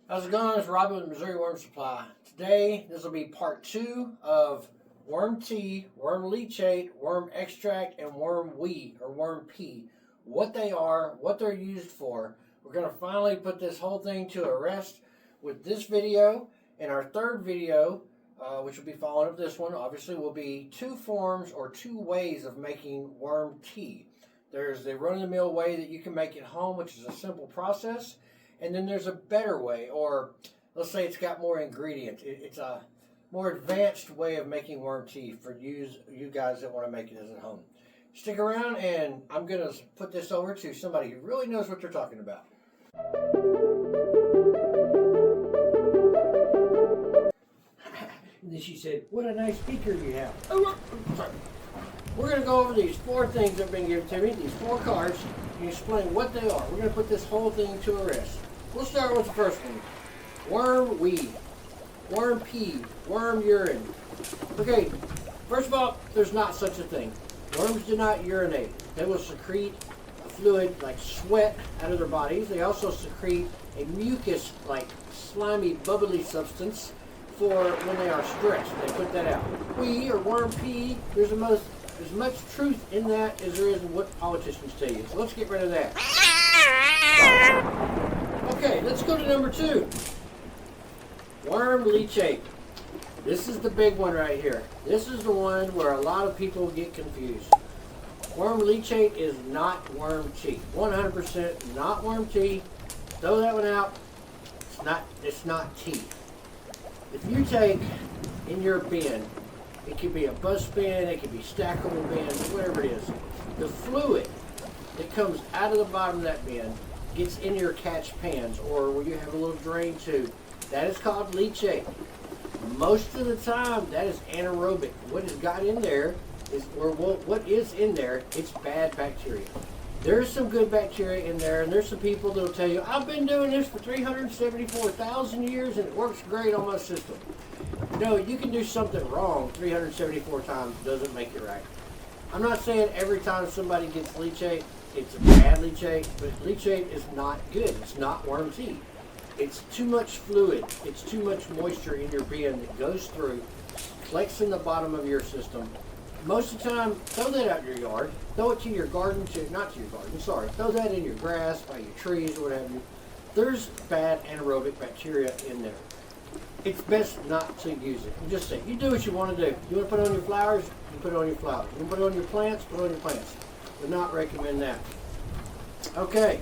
How's it going? It's Robbie with Missouri Worm Supply. Today, this will be part 2 of worm tea, worm leachate, worm extract, and worm wee or worm pee. What they are, what they're used for. We're going to finally put this whole thing to a rest with this video. And our third video, which will be following up this one, obviously will be 2 forms or 2 ways of making worm tea. There's the run-of-the-mill way that you can make at home, which is a simple process. And then there's a better way, or let's say it's got more ingredients. It's a more advanced way of making worm tea for you guys that want to make it at home. Stick around, and I'm going to put this over to somebody who really knows what they're talking about. And then she said, "What a nice speaker you have." Oh, sorry. We're going to go over these 4 things that have been given to me, these 4 cards, and explain what they are. We're going to put this whole thing to a rest. We'll start with the first one. Worm wee, worm pee, worm urine. Okay, first of all, there's not such a thing. Worms do not urinate. They will secrete a fluid like sweat out of their bodies. They also secrete a mucus like slimy, bubbly substance for when they are stressed. They put that out. Wee or worm pee, there's as much truth in that as there is in what politicians tell you. So let's get rid of that. Okay, let's go to number 2. Worm leachate. This is the big one right here. This is the one where a lot of people get confused. Worm leachate is not worm tea. 100% not worm tea. Throw that one out. It's not tea. If you take in your bin, it could be a bus bin, it could be stackable bins, whatever it is, the fluid that comes out of the bottom of that bin gets in your catch pans or where you have a little drain tube. That is called leachate. Most of the time, that is anaerobic. What has got in there is, or what is in there, it's bad bacteria. There's some good bacteria in there, and there's some people that will tell you, I've been doing this for 374,000 years and it works great on my system. No, you can do something wrong 374 times, doesn't make it right. I'm not saying every time somebody gets leachate, it's a bad leachate, but leachate is not good. It's not worm tea. It's too much fluid. It's too much moisture in your bin that goes through, collects in the bottom of your system. Most of the time, throw that out in your yard. Throw it to your garden, not to your garden, sorry. Throw that in your grass, by your trees, or what have you. There's bad anaerobic bacteria in there. It's best not to use it. I'm just saying, you do what you want to do. You want to put it on your flowers, you put it on your flowers. You want to put it on your plants, put it on your plants. Would not recommend that. Okay,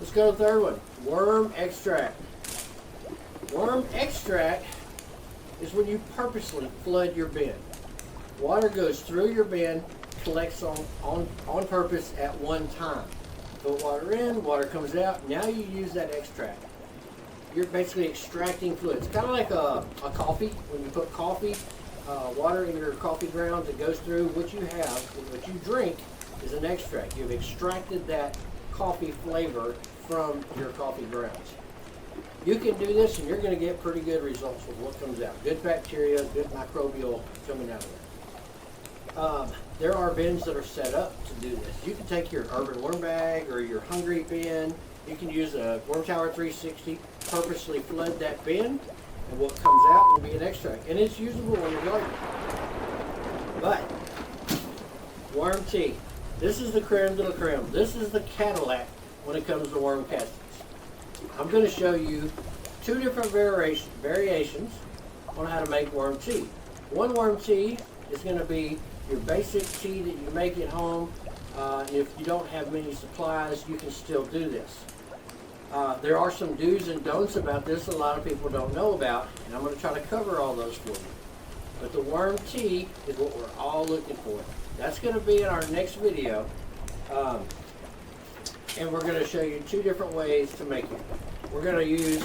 let's go to the third one. Worm extract. Worm extract is when you purposely flood your bin. Water goes through your bin, collects on purpose at one time. Put water in, water comes out. Now you use that extract. You're basically extracting fluids. Kind of like a coffee. When you put coffee, water in your coffee grounds, it goes through. What you have, what you drink, is an extract. You've extracted that coffee flavor from your coffee grounds. You can do this and you're going to get pretty good results with what comes out. Good bacteria, good microbial coming out of there. There are bins that are set up to do this. You can take your urban worm bag or your hungry bin. You can use a Worm Tower 360, purposely flood that bin, and what comes out will be an extract. And it's usable in your garden. But, worm tea. This is the creme de la creme. This is the Cadillac when it comes to worm castings. I'm going to show you 2 different variations on how to make worm tea. One worm tea is going to be your basic tea that you make at home. If you don't have many supplies, you can still do this. There are some do's and don'ts about this a lot of people don't know about, and I'm going to try to cover all those for you. But the worm tea is what we're all looking for. That's going to be in our next video, and we're going to show you 2 different ways to make it. We're going to use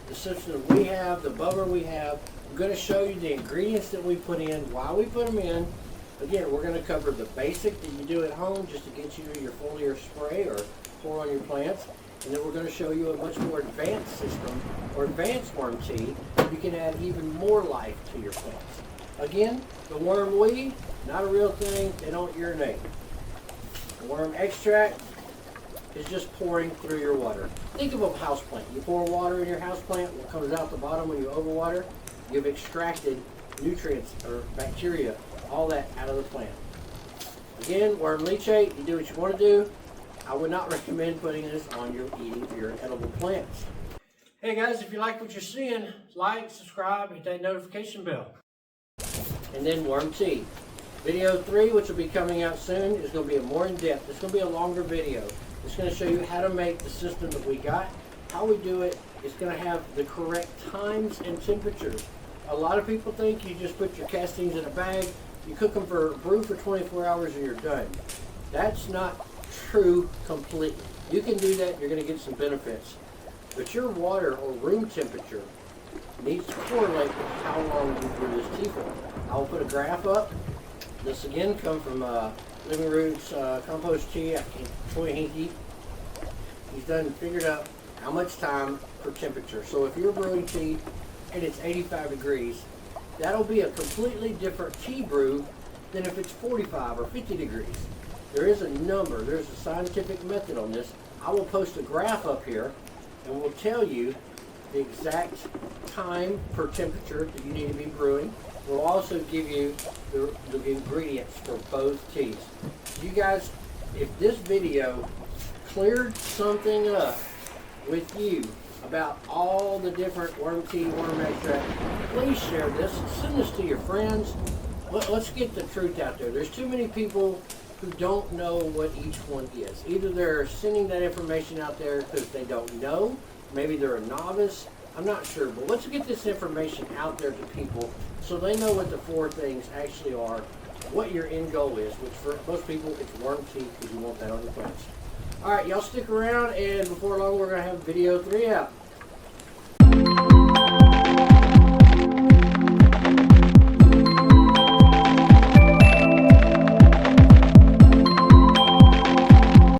the system we have, the bubber we have. I'm going to show you the ingredients that we put in, why we put them in. Again, we're going to cover the basic that you do at home just to get you to your foliar spray or pour on your plants. And then we're going to show you a much more advanced system or advanced worm tea. You can add even more life to your plants. Again, the worm wee, not a real thing. They don't urinate. The worm extract, is just pouring through your water. Think of a house plant. You pour water in your house plant, what comes out the bottom when you overwater, you've extracted nutrients or bacteria, all that out of the plant. Again, worm leachate, you do what you want to do. I would not recommend putting this on your edible plants. Hey guys, if you like what you're seeing, like, subscribe, hit that notification bell. And then worm tea. Video 3, which will be coming out soon, is going to be a more in-depth. It's going to be a longer video. It's going to show you how to make the system that we got, how we do it. It's going to have the correct times and temperatures. A lot of people think you just put your castings in a bag, you cook them for brew for 24 hours and you're done. That's not true completely. You can do that, you're going to get some benefits. But your water or room temperature needs to correlate with how long you brew this tea for. I will put a graph up. This again comes from Living Roots Compost Tea. I can't Troy Hinky. He's figured out how much time per temperature. So if you're brewing tea and it's 85 degrees, that'll be a completely different tea brew than if it's 45 or 50 degrees. There is a number, there's a scientific method on this. I will post a graph up here and will tell you the exact time per temperature that you need to be brewing. We'll also give you the ingredients for both teas. You guys, if this video cleared something up with you about all the different worm tea, worm extract, please share this. Send this to your friends. Let's get the truth out there. There's too many people who don't know what each one is. Either they're sending that information out there because they don't know, maybe they're a novice, I'm not sure, but let's get this information out there to people so they know what the 4 things actually are, what your end goal is, which for most people it's worm tea because you want that on your plants. Alright, y'all stick around, and before long we're going to have video 3 out.